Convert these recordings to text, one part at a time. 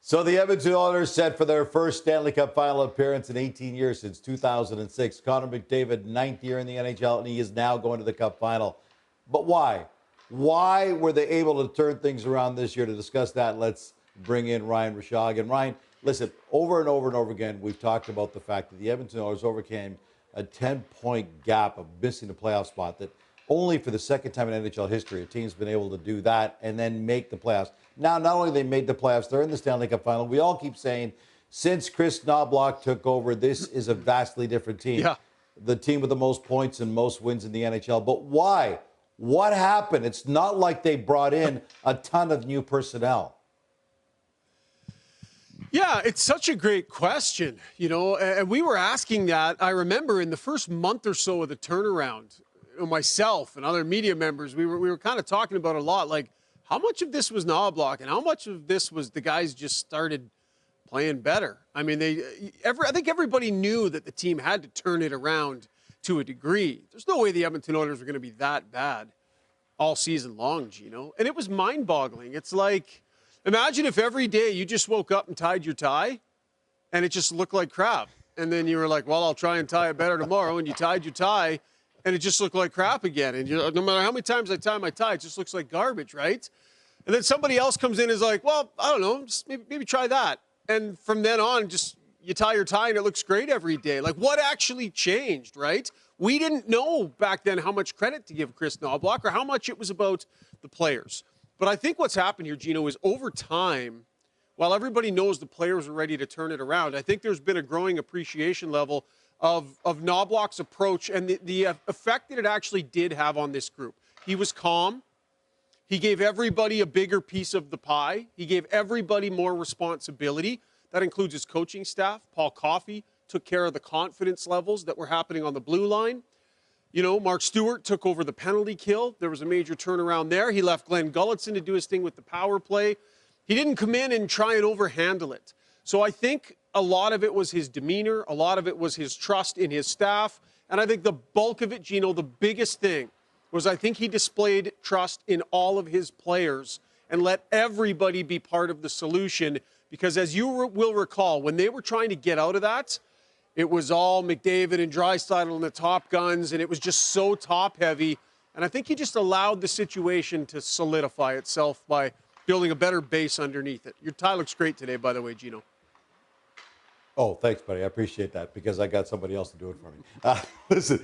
So the Edmonton Oilers set for their first Stanley Cup Final appearance in 18 years since 2006. Connor McDavid, ninth year in the NHL, and he is now going to the Cup Final. But why? Why were they able to turn things around this year? To discuss that, let's bring in Ryan Rishaug. And Ryan, listen, over and over and over again, we've talked about the fact that the Edmonton Oilers overcame a 10-point gap of missing the playoff spot that only for the second time in NHL history, a team's been able to do that and then make the playoffs. Now, not only they made the playoffs, they're in the Stanley Cup Final. We all keep saying, since Chris Noblock took over, this is a vastly different team. Yeah. The team with the most points and most wins in the NHL. But why? What happened? It's not like they brought in a ton of new personnel. Yeah, it's such a great question, and we were asking that. I remember in the first month or so of the turnaround, myself and other media members, we were kind of talking about a lot, like how much of this was Noblock and how much of this was the guys just started playing better. I mean, I think everybody knew that the team had to turn it around to a degree. There's no way the Edmonton Oilers were going to be that bad all season long, Gino. And it was mind-boggling. It's like, imagine if every day you just woke up and tied your tie and it just looked like crap. And then you were like, well, I'll try and tie it better tomorrow. And you tied your tie and it just looked like crap again. And no matter how many times I tie my tie, it just looks like garbage, right? And then somebody else comes in and is like, well, I don't know, just maybe try that. And from then on, just you tie your tie and it looks great every day. Like, what actually changed, right? We didn't know back then how much credit to give Chris Noblock or how much it was about the players. But I think what's happened here, Gino, is over time, while everybody knows the players are ready to turn it around, I think there's been a growing appreciation level of Noblock's approach and the effect that it actually did have on this group. He was calm. He gave everybody a bigger piece of the pie. He gave everybody more responsibility. That includes his coaching staff. Paul Coffey took care of the confidence levels that were happening on the blue line. Mark Stewart took over the penalty kill. There was a major turnaround there. He left Glenn Gulletson to do his thing with the power play. He didn't come in and try and overhandle it. So I think a lot of it was his demeanor. A lot of it was his trust in his staff. And I think the bulk of it, Gino, the biggest thing was I think he displayed trust in all of his players and let everybody be part of the solution. Because as you will recall, when they were trying to get out of that, it was all McDavid and Draisaitl and the top guns, and it was just so top-heavy. And I think he just allowed the situation to solidify itself by building a better base underneath it. Your tie looks great today, by the way, Gino. Oh, thanks, buddy. I appreciate that because I got somebody else to do it for me. Listen,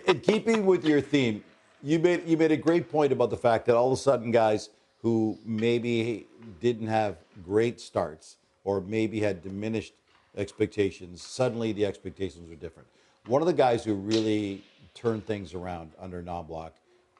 in keeping with your theme, you made a great point about the fact that all of a sudden guys who maybe didn't have great starts or maybe had diminished expectations, suddenly the expectations are different. One of the guys who really turned things around under Noblock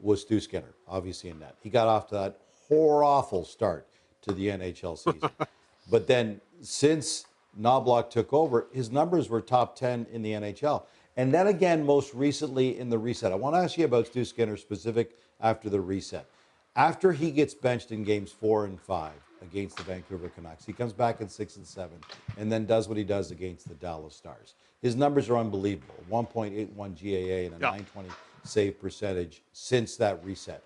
was Stu Skinner, obviously in that. He got off to that awful start to the NHL season. But then since Noblock took over, his numbers were top 10 in the NHL. And then again, most recently in the reset. I want to ask you about Stu Skinner specific after the reset. After he gets benched in games 4 and 5 against the Vancouver Canucks, he comes back in 6 and 7 and then does what he does against the Dallas Stars. His numbers are unbelievable. 1.81 GAA and a 920 save percentage since that reset.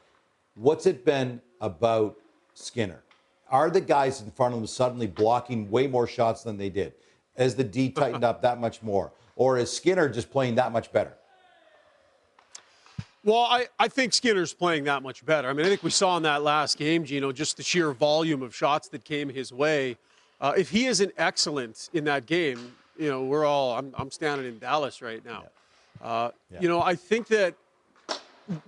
What's it been about Skinner? Are the guys in front of him suddenly blocking way more shots than they did? Has the D tightened up that much more? Or is Skinner just playing that much better? Well, I think Skinner's playing that much better. I mean, I think we saw in that last game, Gino, just the sheer volume of shots that came his way. If he isn't excellent in that game, I'm standing in Dallas right now. Yeah. I think that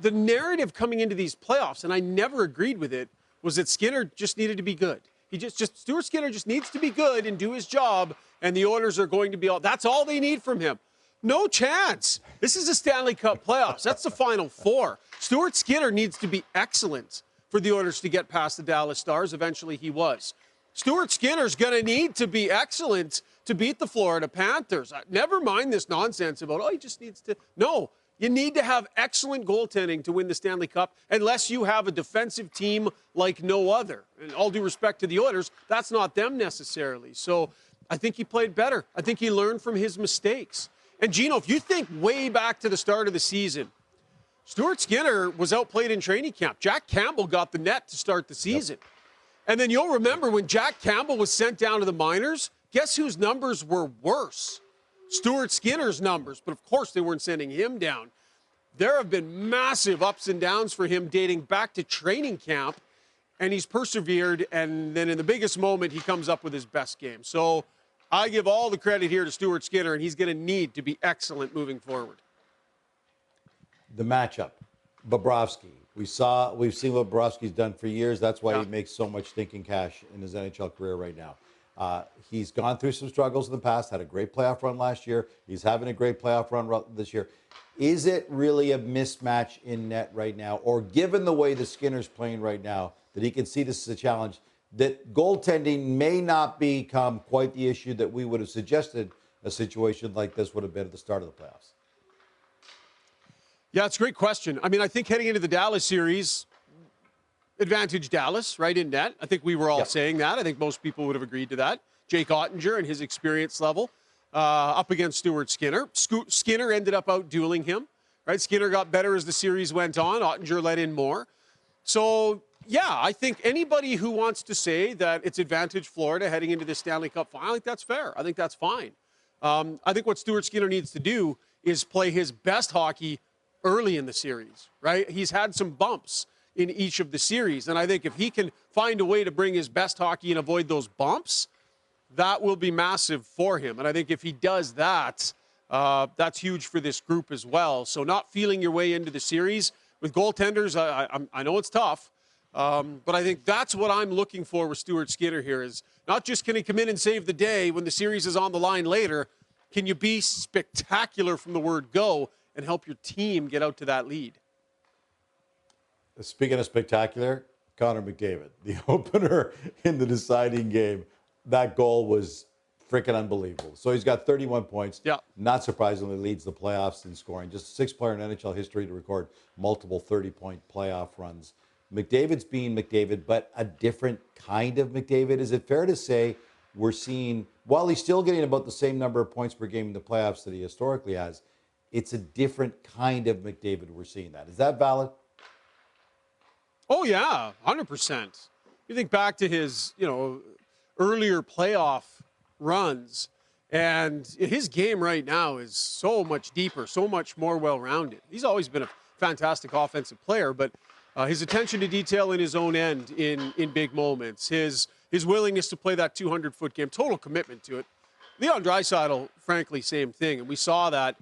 the narrative coming into these playoffs, and I never agreed with it, was that Skinner just needed to be good. Stuart Skinner just needs to be good and do his job, and the Oilers are going to be that's all they need from him. No chance. This is a Stanley Cup playoffs. That's the Final Four. Stuart Skinner needs to be excellent for the Oilers to get past the Dallas Stars. Eventually he was. Stuart Skinner's going to need to be excellent to beat the Florida Panthers. Never mind this nonsense about, he just needs to. No, you need to have excellent goaltending to win the Stanley Cup unless you have a defensive team like no other. And all due respect to the Oilers, that's not them necessarily. So I think he played better. I think he learned from his mistakes. And, Gino, if you think way back to the start of the season, Stuart Skinner was outplayed in training camp. Jack Campbell got the net to start the season. Yep. And then you'll remember when Jack Campbell was sent down to the minors, guess whose numbers were worse? Stuart Skinner's numbers. But of course they weren't sending him down. There have been massive ups and downs for him dating back to training camp, and he's persevered, and then in the biggest moment, he comes up with his best game. So I give all the credit here to Stuart Skinner, and he's going to need to be excellent moving forward. The matchup, Bobrovsky. We've seen what Bobrovsky's done for years. That's why he makes so much stinking cash in his NHL career right now. He's gone through some struggles in the past, had a great playoff run last year. He's having a great playoff run this year. Is it really a mismatch in net right now? Or given the way the Skinner's playing right now, that he can see this as a challenge, that goaltending may not become quite the issue that we would have suggested a situation like this would have been at the start of the playoffs? Yeah, it's a great question. I mean, I think heading into the Dallas series, advantage Dallas, right, in net. I think we were all saying that. I think most people would have agreed to that. Jake Ottinger and his experience level up against Stuart Skinner. Skinner ended up out-dueling him, right? Skinner got better as the series went on. Ottinger let in more. So, yeah, I think anybody who wants to say that it's advantage Florida heading into the Stanley Cup Final, I think that's fair. I think that's fine. I think what Stuart Skinner needs to do is play his best hockey early in the series, right? He's had some bumps in each of the series, and I think if he can find a way to bring his best hockey and avoid those bumps, that will be massive for him. And I think if he does that, that's huge for this group as well. So not feeling your way into the series with goaltenders, I know it's tough, but I think that's what I'm looking for with Stuart Skinner here is not just can he come in and save the day when the series is on the line later, can you be spectacular from the word go and help your team get out to that lead? Speaking of spectacular, Connor McDavid, the opener in the deciding game, that goal was freaking unbelievable. So he's got 31 points. Yeah. Not surprisingly, leads the playoffs in scoring. Just the sixth player in NHL history to record multiple 30-point playoff runs. McDavid's being McDavid, but a different kind of McDavid. Is it fair to say we're seeing, while he's still getting about the same number of points per game in the playoffs that he historically has, it's a different kind of McDavid we're seeing that. Is that valid? Oh, yeah, 100%. You think back to his, earlier playoff runs, and his game right now is so much deeper, so much more well-rounded. He's always been a fantastic offensive player, but his attention to detail in his own end in big moments, his willingness to play that 200-foot game, total commitment to it. Leon Draisaitl, frankly, same thing, and we saw that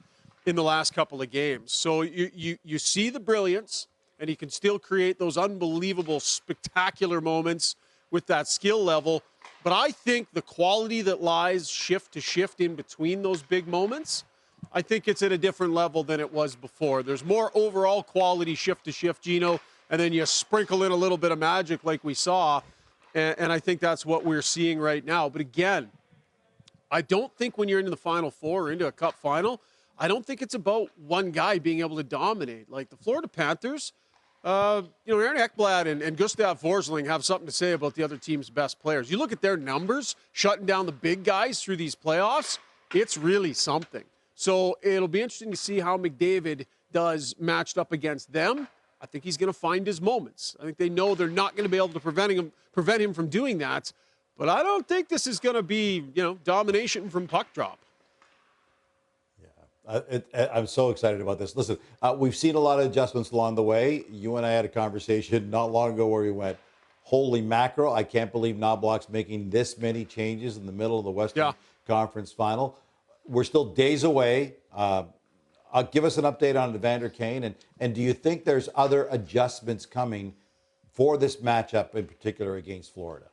in the last couple of games. So you see the brilliance, and he can still create those unbelievable, spectacular moments with that skill level. But I think the quality that lies shift to shift in between those big moments, I think it's at a different level than it was before. There's more overall quality shift to shift, Gino, and then you sprinkle in a little bit of magic like we saw, and I think that's what we're seeing right now. But again, I don't think when you're into the Final Four or into a Cup Final, I don't think it's about one guy being able to dominate. Like the Florida Panthers, Aaron Ekblad and Gustav Forsling have something to say about the other team's best players. You look at their numbers, shutting down the big guys through these playoffs, it's really something. So it'll be interesting to see how McDavid does matched up against them. I think he's going to find his moments. I think they know they're not going to be able to prevent him from doing that. But I don't think this is going to be, domination from puck drop. I'm so excited about this. Listen, we've seen a lot of adjustments along the way. You and I had a conversation not long ago where we went, holy mackerel, I can't believe Noblock's making this many changes in the middle of the Western Conference Final. We're still days away. Give us an update on Evander Kane. And do you think there's other adjustments coming for this matchup in particular against Florida?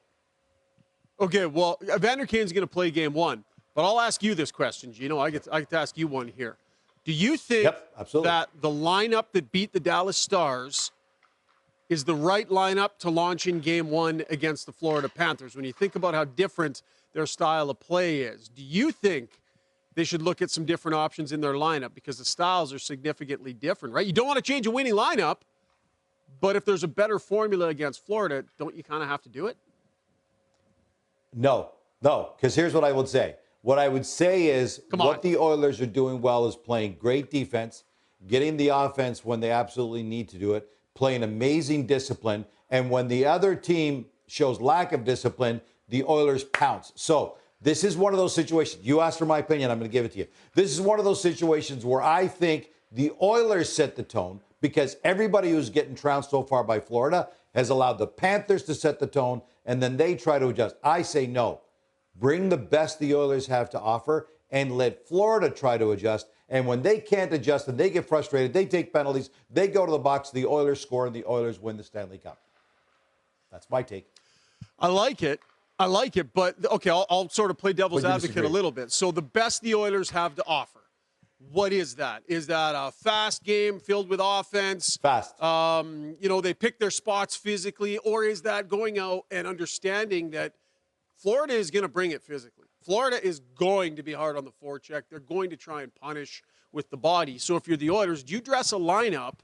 Okay, well, Evander Kane's going to play game one. But I'll ask you this question, Gino. I get to ask you one here. Do you think that the lineup that beat the Dallas Stars is the right lineup to launch in game one against the Florida Panthers? When you think about how different their style of play is, do you think they should look at some different options in their lineup because the styles are significantly different, right? You don't want to change a winning lineup, but if there's a better formula against Florida, don't you kind of have to do it? No, because here's what I would say. What I would say is what the Oilers are doing well is playing great defense, getting the offense when they absolutely need to do it, playing amazing discipline, and when the other team shows lack of discipline, the Oilers pounce. So this is one of those situations. You asked for my opinion, I'm going to give it to you. This is one of those situations where I think the Oilers set the tone because everybody who's getting trounced so far by Florida has allowed the Panthers to set the tone, and then they try to adjust. I say no. Bring the best the Oilers have to offer and let Florida try to adjust. And when they can't adjust and they get frustrated, they take penalties, they go to the box, the Oilers score, and the Oilers win the Stanley Cup. That's my take. I like it. But okay, I'll sort of play devil's advocate a little bit. So the best the Oilers have to offer, what is that? Is that a fast game filled with offense? Fast. They pick their spots physically, or is that going out and understanding that Florida is going to bring it physically? Florida is going to be hard on the forecheck. They're going to try and punish with the body. So if you're the Oilers, do you dress a lineup,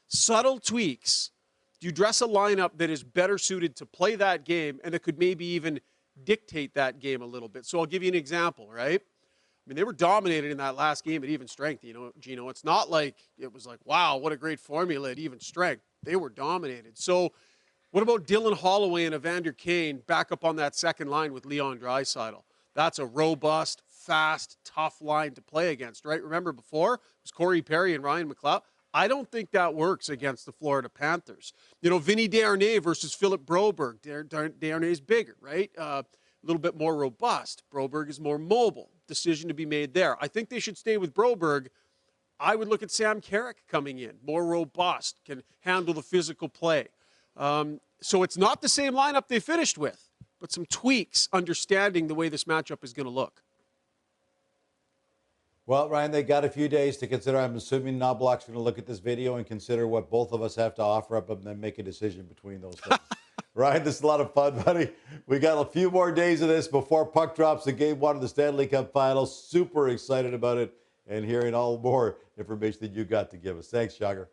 subtle tweaks? Do you dress a lineup that is better suited to play that game and that could maybe even dictate that game a little bit? So I'll give you an example, right? I mean, they were dominated in that last game at even strength, Gino. It's not like it was like, wow, what a great formula at even strength. They were dominated. So what about Dylan Holloway and Evander Kane back up on that second line with Leon Draisaitl? That's a robust, fast, tough line to play against, right? Remember before, it was Corey Perry and Ryan McLeod. I don't think that works against the Florida Panthers. Vinny Desharnais versus Philip Broberg. Desharnais is bigger, right? A little bit more robust. Broberg is more mobile. Decision to be made there. I think they should stay with Broberg. I would look at Sam Carrick coming in, more robust, can handle the physical play. So it's not the same lineup they finished with, but some tweaks, understanding the way this matchup is going to look. Well, Ryan, they got a few days to consider. I'm assuming Noblock's going to look at this video and consider what both of us have to offer up and then make a decision between those things. Ryan, this is a lot of fun, buddy. We got a few more days of this before puck drops in Game 1 of the Stanley Cup Final. Super excited about it and hearing all more information that you got to give us. Thanks, Jogger.